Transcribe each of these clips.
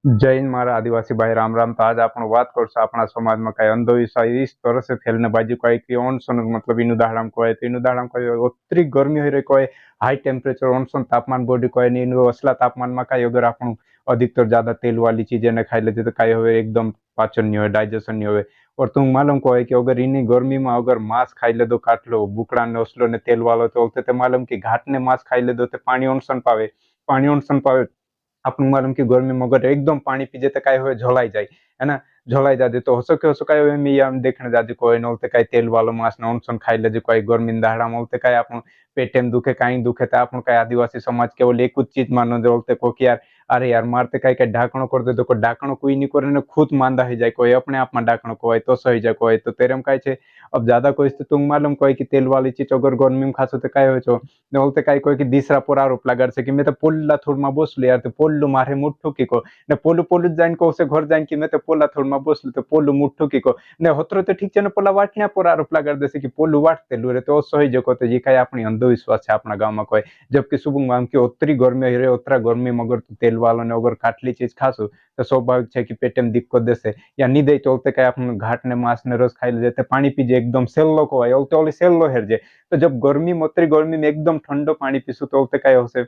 जय हिंद मारा आदिवासी भाई राम राम। तो आज आपण बात करशो अपना समाज में कई अंधविश्वास इस तरह से फैलने बाजू कहे कि ऑनसन मतलब इन उदाहरण कहे तो इन उदाहरण कहे ओतरी गर्मी हो रही कहे हाई टेम्परेचर ऑनसन तापमान बॉडी कहे नहीं असला तापमान में कई अगर आप अधिकतर ज्यादा तेल वाली चीजें ने खाई लेते तो कई हो एकदम पाचन नहीं हो डाइजेशन नहीं हो। और तुम मालूम कहे कि अगर इन गर्मी में अगर मांस खाई ले दो काटलो बुकड़ा ने असलो ने तेल वालो तो बोलते मालूम कि घाट ने मांस खाई ले दो तो पानी ऑनसन पावे। आपने मालूम कि गर्मी में अगर एकदम पानी पी जाते काय हुए झोलाई जाए है ना। झोलाई जाते तो हो सको काय हुए मी हम देखने जाते कोई नलते काय तेल वालो मांस न ऑनसन खाई ले कोई गर्मी दाहड़ा मोलते काय आप पेटेम दुखे कहीं दुखे तो आप आदिवासी समाज केवल एक चीज मानो बोलते को कि यार अरे यार मारते कहीं कहीं ढाकणो कर दे तो कोई ढाकणो कोई नहीं करे खुद मांदा हो जाए कोई अपने आप में ढाकणो को तो सही जाए कोई तो तेरम कहे अब ज्यादा कोई तुम मालूम कोई कि तेल वाली चीज अगर गर्मी में खासो तो काय हो बोलते काही कोई कि दिसरा पोर आरोप लगार से कि मैं तो पोल्ला थोड़ में बसलो यार तो पोल्लू मारे मुठ्ठू की को ने पोलू पोलू जाइन को से घर जाइन कि मैं तो पोला थोड़ में बसलो तो पोलू मुठ्ठू की को ने होतरो तो ठीक है ना पोला वाटना पोर आरोप लगार दे से कि पोलू वाटते लू रे तो सही जो को तो ये काही अपनी अंधविश्वास है अपना गांव में कोई। जबकि सुबह में कि उतरी गर्मी है उतरा गर्मी में अगर तेल वालों ने अगर काटली चीज खासू तो स्वाभाविक है कि पेट में दिक्कत देसे या नहीं दे तो कहीं अपन घाट ने मांस ने रस खाई लेते पानी पीजे एकदम सेल्लो को है सेल्लो हेर जे। तो जब गर्मी में उतरी गर्मी में एकदम ठंडो पानी पीसू तो काय होसे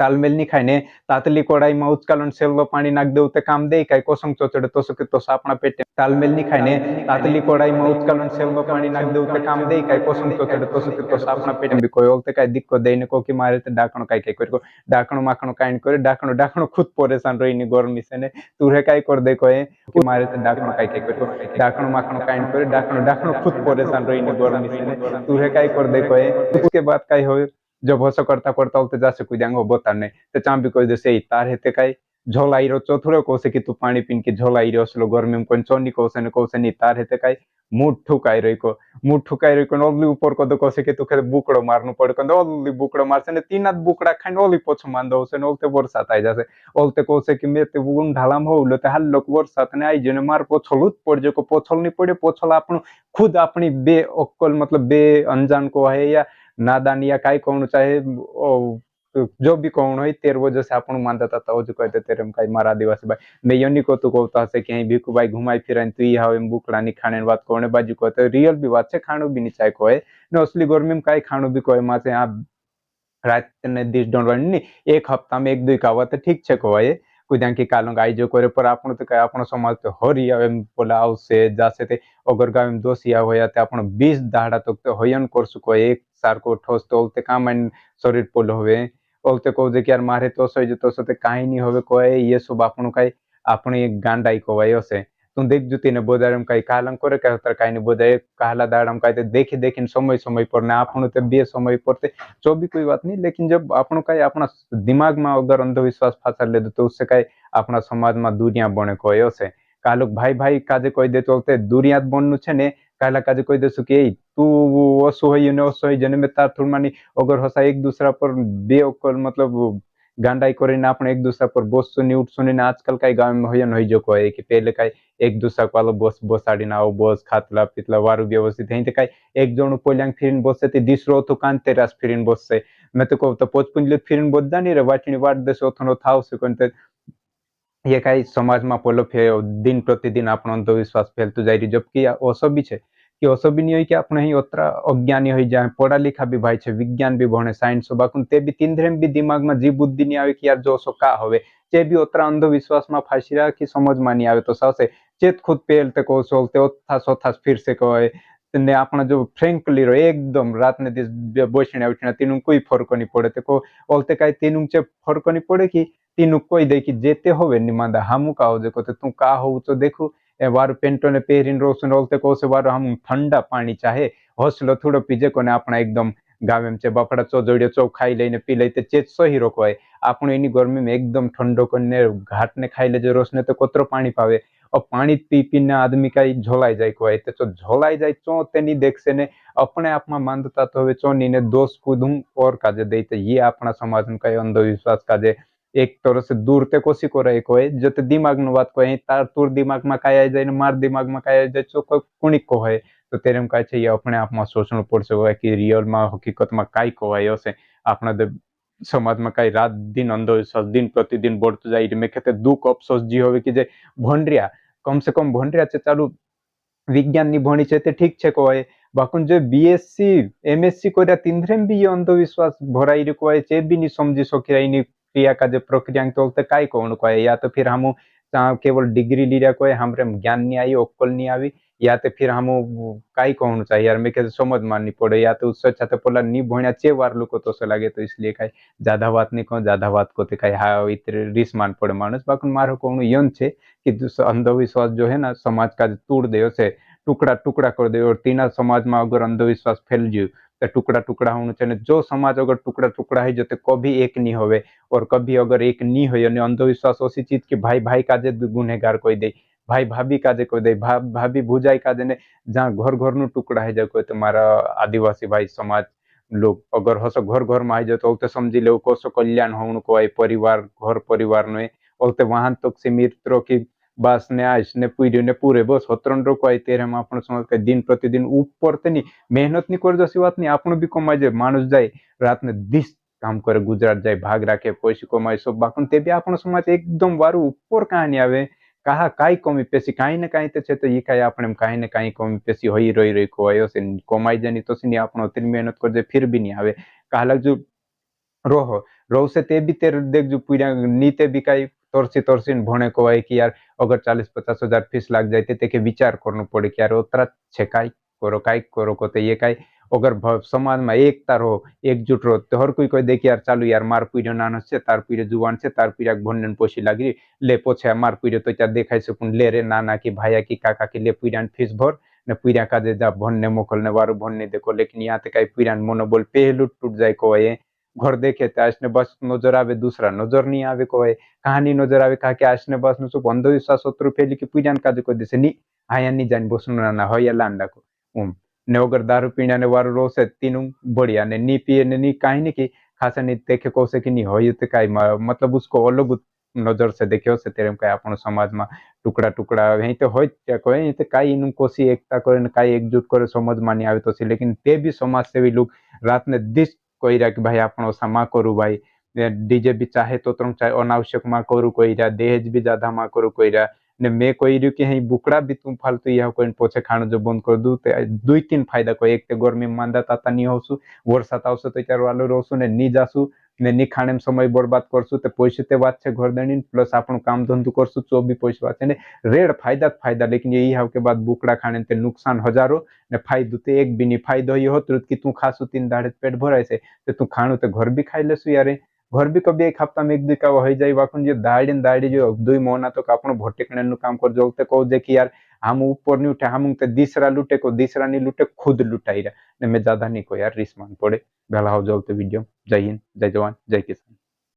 तालमेल नहीं खाई तातली कड़ाई में उचकालन सेल्लो पानी नाख दे काम दे काय कोसंग चोचड़े तो अपना पेटे तालमेल नहीं खाई तातली कड़ाई में उचकालन सेल्लो पानी नाख दे काम दे काय कोसंग चोचड़े तो अपना पेटे भी कोई बोलते काय दिक्कत दे को कि मारे तो डाकणो काय काय को डाकणो माखणो काइन करे डाकणो डाकणो खुद परेशान रही गर्मी से ने तुरे काय कर दे कोई कि मारे तो डाकणो काय काय को डाकणो माखणो काइन करे डाकणो डाकणो खुद परेशान रही गर्मी से ने तुरे काय कर दे कोई। उसके बाद काय हो जब हस करता करता उलते जासे कोई देंगो बता नहीं तो चाम भी कोई जैसे तार हेते काई झोल आई रो चौथुरे कोसे कि तू पानी पीन के झोल आई रो सलो गर्मी में कोन चोनी कोसे नहीं तार हेते काई मुठ ठुकाई रही को मुठ ठुकाई रही को ओली ऊपर को दो कोसे कि तू खेत बुकड़ो मारनु पड़ को ओली बुकड़ो मारसे ने तीन हाथ बुकड़ा खाइन ओली पोछ मान दो से ओलते बरसात आई जासे ओलते कोसे कि मेते बुन ढालाम हो लो ते हल लोक बरसात ने आई जने मार पोछलुत पड़ जो को पोछल नहीं पड़े पोछल आपनु खुद अपनी बे अक्कल मतलब बे अनजान को है या नादान या काई कहूँ चाहे जो भी कहूँ हो तेर वजह से आपण मानता था तो जो कहते तेरे कई मारा आदिवासी भाई मैं यो नहीं कहतु कहता हसे कहीं भिखु भाई घुमाई फिराई तू ही हाव बुकड़ा नहीं खाने बात कहने बाजू कहते रियल भी बात है खाणु भी नहीं चाहे कहे ने असली गर्मी में कई खाणु भी कहे मासे आप रात ने दिस डोंट नहीं एक हफ्ता में एक दुई खावा तो ठीक छे कहे कोई की कालंग आई जो करे पर आपण तो आपण समाज तो हरी बोला आवसे जासे ते अगर गाँव में दोषिया होया ते आपण 20 दाड़ा तक तो होयन कर सको एक सार को ठोस तो ओलते काम शरीर पोल होवे ओलते कहो कि यार मारे तो सही जो तो सते काई नहीं होवे कोई ये सब आपण काई अपनी गांडाई को वयोसे तुम देख जुती ने बोदारम काई कालंग करे का तर काई ने बोदाय कहला दाड़म काई देखे देखिन समय समय पर ना आपण ते बे समय पर जो भी कोई बात नहीं लेकिन जब आपण का अपना दिमाग में अगर अंधविश्वास फासल ले तो उससे कई अपना समाज में दुनिया बने कहो से कालुक भाई भाई काजे कही दे चलते दुनिया बननु छे ने काला काजे कही दे कि तू असोय ने असोय जने में तार थुरमानी अगर हसा एक दूसरा पर बे ओकर मतलब गांडाई કરીને આપણે એક दूसरा पर બોસશું ની ઉઠશું ને આજકાલ કઈ ગામ में હોય હોય जो कहे कि पहले कई एक दूसरा को बस बसाड़ी ना बस खातला पीतला वारू व्यवस्थित है कई एक जण पोल्यां फिरीन बससे ते दिसरो तो कान तेरास फिरीन बससे मैं तो कहूँ तो पोचपुंजले फिरीन बस जानी रे वाटनी वाट देशो थोनो थाव से कोन ये कई समाज में पोलो दिन प्रतिदिन आप अंधविश्वास फैलतु जाए जबकि ओसो भी है कि ओसो भी नहीं हो कि अपने ही ओतरा अज्ञानी हो जाए पढ़ा लिखा भी भाई है विज्ञान भी भणे साइंस बाकुन ते भी तीन धरे भी दिमाग में जी बुद्धि नहीं आवे कि यार जो सो का होवे चे भी ओतरा अंधविश्वास में फांसी रहा कि समझ में नहीं आवे तो सासे चेत खुद पेलते को सोलते ओथा सोथा फिर से कहे ने अपना जो फ्रेंकली रो एकदम रात ने दिस बोशने उठना तीनों कोई फर्क नहीं पड़े ते को ओलते कई तीनों चे फर्क नहीं पड़े कि तीनों कोई देखी जेते होवे निमांदा हमू का हो देखो तू का हो तो देखू ए वार पेंटो ने पेरिन रोसन रोलते को से वार हम ठंडा पानी चाहे हौसलो थोड़ो पीजे को ने अपना एकदम गावे में बापड़ा चो जोड़ियो चो खाई लेने पी लेते चेत सही रोको है आपण एनी गर्मी में एकदम ठंडो करने घाट ने खाई ले जो रोसने तो कोतरो पानी पावे और पानी पी पी आदमी का झोलाई जाए को तो झोलाई जाए चो तेनी देख से ने अपने आप में मानता तो चो नी ने दोष कूदू और काजे दे ये अपना समाज में कई अंधविश्वास काजे एक तरह से दूर ते कोसी को रहे कोई जते दिमाग नु बात कोई तार तूर दिमाग में काय आ जाए मार दिमाग में काय आ जाए चो कोई कुणिक को है तो तेरे में काय ये अपने आप में सोचना पड़ सको कि रियल में हकीकत में काय को है से अपना समाज में कई रात दिन अंधविश्वास दिन प्रतिदिन बढ़तो जाए मैं कहते दुख अफसोस जी होवे कि जे भणरिया कम से कम भणरिया छे चालू विज्ञान ની ભણી છે તે ઠીક છે કોઈ બાકુન જે બીએસસી એમએસસી કર્યા तिंद्रेम भी ये अंधविश्वास भराई रे कोई चे भी नहीं समझी सकी रही क्रिया का जो प्रक्रिया तो काई कहूं कोई या तो फिर हम केवल डिग्री ली रहा कोई हमरे ज्ञान नहीं आई अक्कल नहीं आई या तो फिर हम काई कहूं चाहिए यार मैं कहते समझ माननी पड़े या तो उससे अच्छा तो पोला नहीं भण्या चे वार लोग तो से लगे तो इसलिए कई ज्यादा बात नहीं कहूं ज्यादा बात को कई हाँ इतने रिस मान पड़े मानुस बाकी मारो कहूं यन छे कि अंधविश्वास जो है ना समाज का तोड़ दे से टुकड़ा टुकड़ा कर दे और तीना समाज में अगर अंधविश्वास फैल जाए तो टुकड़ा टुकड़ा होना चाहिए जो समाज अगर टुकड़ा टुकड़ा है जो कभी एक नहीं होवे और कभी अगर एक नहीं हो अंधविश्वास ऐसी चीज की भाई भाई का जे गुनेगार कोई दे भाई भाभी का जे कोई दे भाभी भुजाई का जे ने जहाँ घर घर नु टुकड़ा है जो कोई तुम्हारा आदिवासी भाई समाज लोग अगर हसो घर घर में आई जाए तो समझी लो कसो कल्याण होने को परिवार घर परिवार नुए और वहां तक से मित्रों की बस ने आइस ने पीढ़ी ने पूरे बस होत्रन रोको आई तेरे में आपण समझ के दिन प्रतिदिन ऊपर ते नहीं मेहनत नहीं कर जैसी बात नहीं आपण भी कमाई जाए मानुस जाए रात ने 20 काम करे गुजरात जाए भाग राखे पैसे कमाई सब बाकी ते भी आपण समाज एकदम वारू ऊपर कहानी आवे कहा काई कमी पेशी काई ने काई ते तो ये काई आपने काई ने काई कमी पेशी होई रही को आयो से कमाई जानी तो से नहीं आपण उतनी मेहनत कर जाए फिर भी नहीं आवे कहा लग जो रोहो रोह से ते भी तेरे देख जो पूरा नीते भी कई तोरसी तोरसी भणे को है कि यार अगर 40-50 हजार फीस लाग जाए ते विचार करना पड़े कि यार उतरा छे काई करो को ये काई अगर समाज में एकता रहो एकजुट रहो तो हर कोई देख यार चालू यार मार पीढ़ी नानो से तार पीढ़ी जुवान से तार पीढ़ी भणने पोसी लागी ले पोछे मार पीढ़ी तो क्या देखाई सकूं ले रे नाना की भाया की काका की ले पीढ़ी फीस भर ने पीढ़ा का जा भणने मोकलने वारू भणने देखो लेकिन यहाँ ते कई पीढ़ा मनोबल पहलू टूट जाए को है घर देखे तो आसने बस नजर आवे दूसरा नजर नहीं आवे को कहानी नजर आवे कहा कि आसने बस नु सब अंधविश्वास शत्रु फैली की पूजान काज को दिसे नी आया नहीं जान बसनु ना हो या लांडा को ने अगर दारू पीना ने वारो रोसे तीनू बढ़िया ने नी पिए ने नी काहे नहीं की खासा नहीं देखे को से कि नहीं हो तो काई मतलब उसको अलग नजर से देखे से तेरे का अपन समाज में टुकड़ा टुकड़ा यही तो हो कहे तो काई इन कोसी एकता करे काई एकजुट करे समझ मानी आवे तो से लेकिन ते भी समाज सेवी लोग रात ने दिस कोईरा कि भाई आपण ओसा मां करू भाई डीजे भी चाहे तो तरंग चाहे अनावश्यक मां करू कोईरा दहेज भी ज्यादा मां करू कोईरा ने मैं कोई रही कि बुकड़ा भी तुम फालतू यह कोई पोछे खाणो जो बंद कर दू ते दुई तीन फायदा को एक ते गर्मी में मांदा ताता नहीं होसु वरसाद आवशे तो चार वालो रोसु ने नी जासु ने नी खाने में समय बर्बाद करसु ते पैसे ते बात छे घर देनी प्लस आपण काम धंधो करसु तो भी पैसे बात ने रेड फायदा लेकिन यही हाव के बाद बुकड़ा खाने ते नुकसान हजारों ने फायदो ते एक भी नहीं फायदो ये होत कि तू खासु 3 दाड़े पेट भराय से ते तू खाणु ते घर भी खाई लेसु यारे घर भी कभी एक हफ्ता में एक दिन का हो जाए वाकुन जो दाड़ी जो 2 महीना तो आपण भट्टिकने नु काम कर जो ते कहो जे कि यार हम ऊपर नहीं उठे हम ते तीसरा लूटे को तीसरा नहीं लूटे खुद लुटाई रहा ने मैं ज्यादा नहीं को यार रिस मान पड़े भला हो जाओ तो वीडियो जय हिंद जय जवान जय किसान।